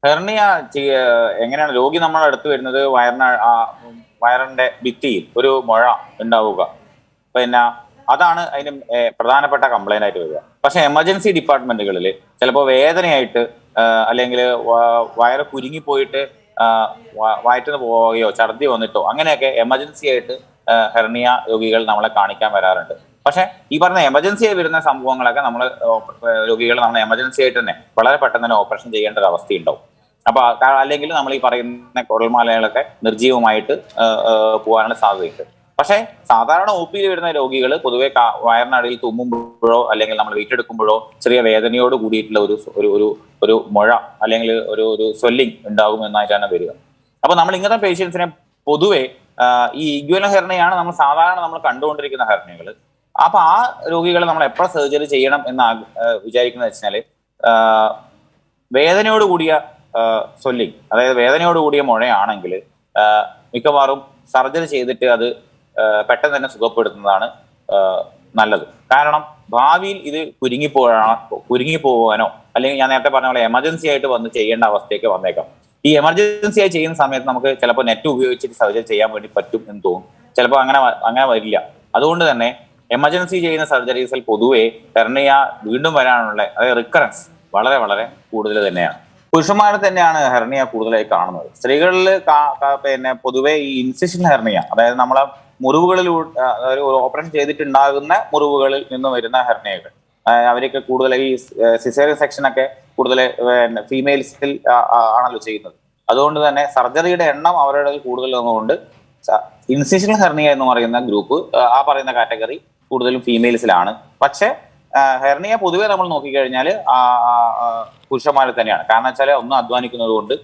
Hernia എങ്ങനെയാണ് രോഗി നമ്മളെ അടുത്ത് വരുന്നത്? വയറിന്റെ ഭിത്തിയിൽ ഒരു മുഴ ഉണ്ടാവുക, പിന്നെ അതാണ് അതിന് പ്രധാനപ്പെട്ട കംപ്ലൈന്റ് ആയിട്ട് വരിക. പക്ഷെ എമർജൻസി ഡിപ്പാർട്ട്മെന്റുകളിൽ ചിലപ്പോൾ വേദനയായിട്ട് അല്ലെങ്കിൽ വയറ് കുരുങ്ങിപ്പോയിട്ട് വയറ്റിന്ന് പോവുകയോ ഛർദി വന്നിട്ടോ അങ്ങനെയൊക്കെ എമർജൻസി ആയിട്ട് ഹെർണിയ രോഗികൾ നമ്മളെ കാണിക്കാൻ വരാറുണ്ട്. പക്ഷെ ഈ പറഞ്ഞ എമർജൻസി ആയി വരുന്ന സംഭവങ്ങളൊക്കെ രോഗികൾ നമ്മൾ എമർജൻസി ആയിട്ട് തന്നെ വളരെ പെട്ടെന്ന് തന്നെ ഓപ്പറേഷൻ ചെയ്യേണ്ട ഒരു അവസ്ഥയുണ്ടാവും. അപ്പൊ അല്ലെങ്കിൽ നമ്മൾ ഈ പറയുന്ന കുഴൽമാലകളൊക്കെ നിർജീവമായിട്ട് പോകാനുള്ള സാധ്യതയുണ്ട്. പക്ഷെ സാധാരണ ഒ പിയിൽ വരുന്ന രോഗികൾ പൊതുവെ വയറിനടിയിൽ തുമ്മുമ്പോഴോ അല്ലെങ്കിൽ നമ്മൾ വെയിറ്റ് എടുക്കുമ്പോഴോ ചെറിയ വേദനയോട് കൂടിയിട്ടുള്ള ഒരു മുഴ അല്ലെങ്കിൽ ഒരു സ്വെല്ലിംഗ് ഉണ്ടാകും എന്നായിട്ടാണ് വരിക. അപ്പൊ നമ്മൾ ഇങ്ങനത്തെ പേഷ്യൻസിനെ പൊതുവെ ഈ ഇഗ്വല ഹെർണിയാണ് നമ്മൾ കണ്ടുകൊണ്ടിരിക്കുന്ന ഹെർണിയകൾ. അപ്പൊ ആ രോഗികളെ നമ്മൾ എപ്പോൾ സർജറി ചെയ്യണം എന്ന് വിചാരിക്കുന്നത് വെച്ചാല് വേദനയോട് കൂടിയ സ്വെല്ലിംഗ്, അതായത് വേദനയോട് കൂടിയ മുഴയാണെങ്കിൽ മിക്കവാറും സർജറി ചെയ്തിട്ട് അത് പെട്ടെന്ന് തന്നെ സുഖപ്പെടുത്തുന്നതാണ് നല്ലത്. കാരണം ഭാവിയിൽ ഇത് കുരുങ്ങിപ്പോകാനോ അല്ലെങ്കിൽ ഞാൻ നേരത്തെ പറഞ്ഞ പോലെ എമർജൻസി ആയിട്ട് വന്ന് ചെയ്യേണ്ട അവസ്ഥയൊക്കെ വന്നേക്കാം. ഈ എമർജൻസി ആയി ചെയ്യുന്ന സമയത്ത് നമുക്ക് ചിലപ്പോൾ നെറ്റ് ഉപയോഗിച്ചിട്ട് സർജറി ചെയ്യാൻ വേണ്ടി പറ്റും എന്ന് തോന്നും. ചിലപ്പോൾ അങ്ങനെ വരില്ല. അതുകൊണ്ട് തന്നെ എമർജൻസി ചെയ്യുന്ന സർജറീസിൽ പൊതുവെ ഹെർണിയ വീണ്ടും വരാനുള്ള, അതായത് റിക്കറൻസ് വളരെ വളരെ കൂടുതൽ തന്നെയാണ്. പുരുഷന്മാരിൽ തന്നെയാണ് ഹെർണിയ കൂടുതലായി കാണുന്നത്. സ്ത്രീകളിൽ പിന്നെ പൊതുവെ ഈ ഇൻസിഷൻ ഹെർണിയ, അതായത് നമ്മളെ മുറിവുകളിലൂടെ ഒരു ഓപ്പറേഷൻ ചെയ്തിട്ടുണ്ടാകുന്ന മുറിവുകളിൽ നിന്ന് വരുന്ന ഹെർണിയകൾ, അവരൊക്കെ കൂടുതൽ ഈ സിസേറിയൻ സെക്ഷൻ ഒക്കെ കൂടുതൽ ഫീമെയിൽസിൽ ആണല്ലോ ചെയ്യുന്നത്. അതുകൊണ്ട് തന്നെ സർജറിയുടെ എണ്ണം അവരുടെ കൂടുതൽ വന്നുകൊണ്ട് ഇൻസിഷൻ ഹെർണിയ എന്ന് പറയുന്ന ഗ്രൂപ്പ്, ആ പറയുന്ന കാറ്റഗറി കൂടുതലും ഫീമെയിൽസിലാണ്. പക്ഷെ ഹെർണിയ പൊതുവെ നമ്മൾ നോക്കിക്കഴിഞ്ഞാൽ പുരുഷന്മാരിൽ തന്നെയാണ്. കാരണം വെച്ചാൽ ഒന്ന് അധ്വാനിക്കുന്നത് കൊണ്ട്,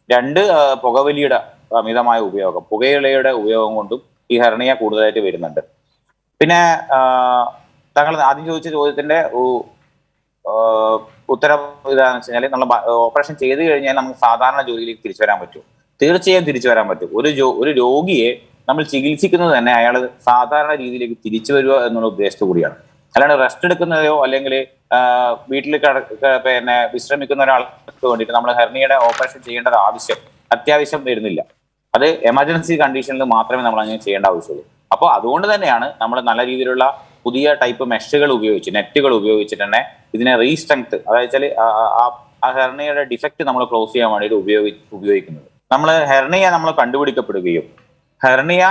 രണ്ട് പുകവലിയുടെ അമിതമായ ഉപയോഗം, പുകയിലയുടെ ഉപയോഗം കൊണ്ടും ഈ ഹെർണിയ കൂടുതലായിട്ട് വരുന്നുണ്ട്. പിന്നെ താങ്കൾ ആദ്യം ചോദിച്ച ചോദ്യത്തിന്റെ ഉത്തരം ഇതാണെന്ന് വെച്ച് കഴിഞ്ഞാൽ, നമ്മൾ ഓപ്പറേഷൻ ചെയ്ത് കഴിഞ്ഞാൽ നമുക്ക് സാധാരണ ജോലിയിലേക്ക് തിരിച്ചു വരാൻ പറ്റും. തീർച്ചയായും തിരിച്ചു വരാൻ പറ്റും. ഒരു രോഗിയെ നമ്മൾ ചികിത്സിക്കുന്നത് തന്നെ അയാൾ സാധാരണ രീതിയിലേക്ക് തിരിച്ചു വരിക എന്നുള്ള ഉദ്ദേശത്തോടു കൂടിയാണ്. അല്ലാണ്ട് റെസ്റ്റ് എടുക്കുന്നതോ അല്ലെങ്കിൽ വീട്ടിൽ പിന്നെ വിശ്രമിക്കുന്ന ഒരാൾക്ക് വേണ്ടിയിട്ട് നമ്മൾ ഹെർണിയയുടെ ഓപ്പറേഷൻ ചെയ്യേണ്ട ഒരു അത്യാവശ്യം വരുന്നില്ല. അത് എമർജൻസി കണ്ടീഷനിൽ മാത്രമേ നമ്മൾ അങ്ങനെ ചെയ്യേണ്ട ആവശ്യമുള്ളൂ. അപ്പോൾ അതുകൊണ്ട് തന്നെയാണ് നമ്മൾ നല്ല രീതിയിലുള്ള പുതിയ ടൈപ്പ് മെഷുകൾ ഉപയോഗിച്ച്, നെറ്റുകൾ ഉപയോഗിച്ചിട്ട് തന്നെ ഇതിനെ റീസ്ട്രെങ്ത്, അതായത് ആ ഹെർണിയയുടെ ഡിഫക്റ്റ് നമ്മൾ ക്ലോസ് ചെയ്യാൻ വേണ്ടിയിട്ട് ഉപയോഗിക്കുന്നത്. ഹെർണിയ നമ്മൾ കണ്ടുപിടിക്കപ്പെടുകയും ഹെർണിയ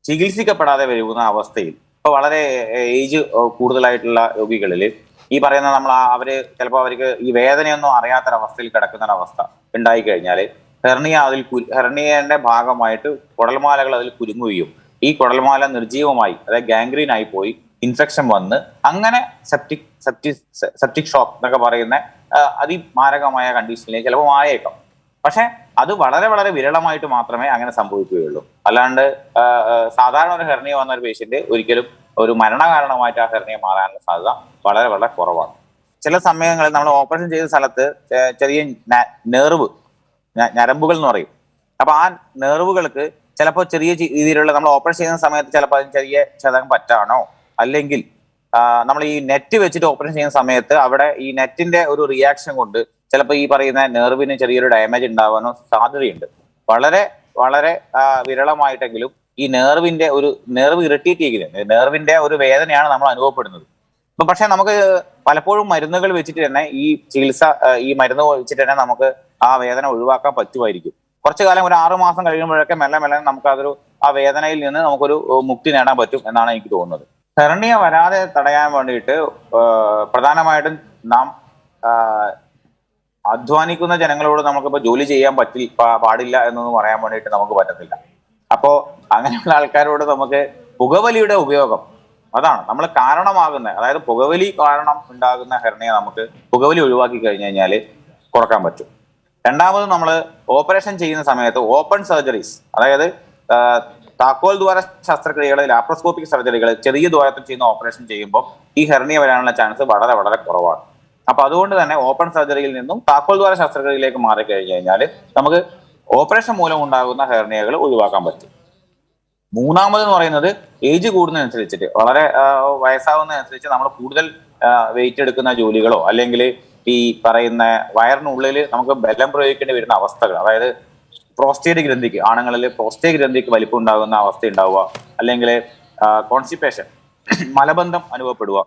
ചികിത്സിക്കപ്പെടാതെ വരുന്ന അവസ്ഥയിൽ ഇപ്പൊ വളരെ ഏജ് കൂടുതലായിട്ടുള്ള രോഗികളിൽ ഈ പറയുന്ന അവര് ചിലപ്പോൾ അവർക്ക് ഈ വേദനയൊന്നും അറിയാത്തൊരവസ്ഥയിൽ കിടക്കുന്ന ഒരവസ്ഥ ഉണ്ടായി കഴിഞ്ഞാൽ ഹെർണിയന്റെ ഭാഗമായിട്ട് കുടൽമാലകൾ അതിൽ കുരുങ്ങുകയും ഈ കുടൽമാല നിർജീവമായി, അതായത് ഗാംഗ്രീൻ ആയി പോയി ഇൻഫെക്ഷൻ വന്ന് അങ്ങനെ സെപ്റ്റിക് ഷോക്ക് എന്നൊക്കെ പറയുന്ന അതിമാരകമായ കണ്ടീഷനിലേക്ക് ചിലപ്പോൾ ആയേക്കാം. പക്ഷെ അത് വളരെ വളരെ വിരളമായിട്ട് മാത്രമേ അങ്ങനെ സംഭവിക്കുകയുള്ളൂ. അല്ലാണ്ട് സാധാരണ ഒരു ഹെർണിയ വന്ന ഒരു പേഷ്യന്റ് ഒരിക്കലും ഒരു മരണകാരണമായിട്ട് ആ ഹെർണിയ മാറാനുള്ള സാധ്യത വളരെ വളരെ കുറവാണ്. ചില സമയങ്ങളിൽ നമ്മൾ ഓപ്പറേഷൻ ചെയ്ത സ്ഥലത്ത് ചെറിയ ഞരമ്പുകൾ എന്ന് പറയും. അപ്പൊ ആ നെർവുകൾക്ക് ചിലപ്പോൾ ചെറിയ രീതിയിലുള്ള നമ്മൾ ഓപ്പറേഷൻ ചെയ്യുന്ന സമയത്ത് ചിലപ്പോൾ അതിന് ചെറിയ ക്ഷതം പറ്റാനോ, അല്ലെങ്കിൽ നമ്മൾ ഈ നെറ്റ് വെച്ചിട്ട് ഓപ്പറേഷൻ ചെയ്യുന്ന സമയത്ത് അവിടെ ഈ നെറ്റിന്റെ ഒരു റിയാക്ഷൻ കൊണ്ട് ചിലപ്പോൾ ഈ പറയുന്ന നെർവിന് ചെറിയൊരു ഡാമേജ് ഉണ്ടാവാനോ സാധ്യതയുണ്ട്. വളരെ വളരെ വിരളമായിട്ടെങ്കിലും ഈ നെർവ് ഇറിറ്റേറ്റ് ചെയ്യുന്നത്, നെർവിന്റെ ഒരു വേദനയാണ് നമ്മൾ അനുഭവപ്പെടുന്നത്. പക്ഷെ നമുക്ക് പലപ്പോഴും മരുന്നുകൾ വെച്ചിട്ട് തന്നെ ഈ മരുന്ന് വെച്ചിട്ട് തന്നെ നമുക്ക് ആ വേദന ഒഴിവാക്കാൻ പറ്റുമായിരിക്കും. കുറച്ചു കാലം ഒരു 6 മാസം കഴിയുമ്പോഴൊക്കെ മെല്ലെ നമുക്ക് ആ വേദനയിൽ നിന്ന് നമുക്കൊരു മുക്തി നേടാൻ പറ്റും എന്നാണ് എനിക്ക് തോന്നുന്നത്. ഹെർണിയ വരാതെ തടയാൻ വേണ്ടിയിട്ട് പ്രധാനമായിട്ടും നാം അധ്വാനിക്കുന്ന ജനങ്ങളോട് നമുക്കിപ്പോൾ ജോലി ചെയ്യാൻ പാടില്ല എന്നൊന്നും പറയാൻ വേണ്ടിയിട്ട് നമുക്ക് പറ്റത്തില്ല. അപ്പോ അങ്ങനെയുള്ള ആൾക്കാരോട് നമുക്ക് പുകവലിയുടെ ഉപയോഗം, അതാണ് നമ്മൾ കാരണമാകുന്നത്, അതായത് പുകവലി കാരണം ഉണ്ടാകുന്ന ഹെർണിയ നമുക്ക് പുകവലി ഒഴിവാക്കി കഴിഞ്ഞു കഴിഞ്ഞാൽ കുറക്കാൻ പറ്റും. രണ്ടാമത് നമ്മൾ ഓപ്പറേഷൻ ചെയ്യുന്ന സമയത്ത് ഓപ്പൺ സർജറീസ്, അതായത് താക്കോൽ ദ്വാര ശസ്ത്രക്രിയകൾ, ലാപ്രോസ്കോപ്പിക് സർജറികൾ, ചെറിയ ദ്വാരത്തിൽ ചെയ്യുന്ന ഓപ്പറേഷൻ ചെയ്യുമ്പോൾ ഈ ഹെർണിയ വരാനുള്ള ചാൻസ് വളരെ വളരെ കുറവാണ്. അപ്പൊ അതുകൊണ്ട് തന്നെ ഓപ്പൺ സർജറിയിൽ നിന്നും താക്കോൽ ദ്വാര ശസ്ത്രക്രിയയിലേക്ക് മാറിക്കഴിഞ്ഞു കഴിഞ്ഞാൽ നമുക്ക് ഓപ്പറേഷൻ മൂലം ഉണ്ടാകുന്ന ഹെർണിയകൾ ഒഴിവാക്കാൻ പറ്റും. മൂന്നാമതെന്ന് പറയുന്നത് ഏജ് കൂടുന്നതനുസരിച്ചിട്ട്, വളരെ വയസ്സാവുന്നതനുസരിച്ച് നമ്മൾ കൂടുതൽ വെയിറ്റ് എടുക്കുന്ന ജോലികളോ അല്ലെങ്കിൽ ഈ പറയുന്ന വയറിനുള്ളിൽ നമുക്ക് ബലം പ്രയോഗിക്കേണ്ടി വരുന്ന അവസ്ഥകൾ, അതായത് പ്രോസ്റ്റേറ്റ് ഗ്രന്ഥിക്ക്, ആണുങ്ങളിൽ പ്രോസ്റ്റേറ്റ് ഗ്രന്ഥിക്ക് വലിപ്പം ഉണ്ടാകുന്ന അവസ്ഥ ഉണ്ടാവുക, അല്ലെങ്കിൽ കോൺസ്റ്റിപ്പേഷൻ, മലബന്ധം അനുഭവപ്പെടുക,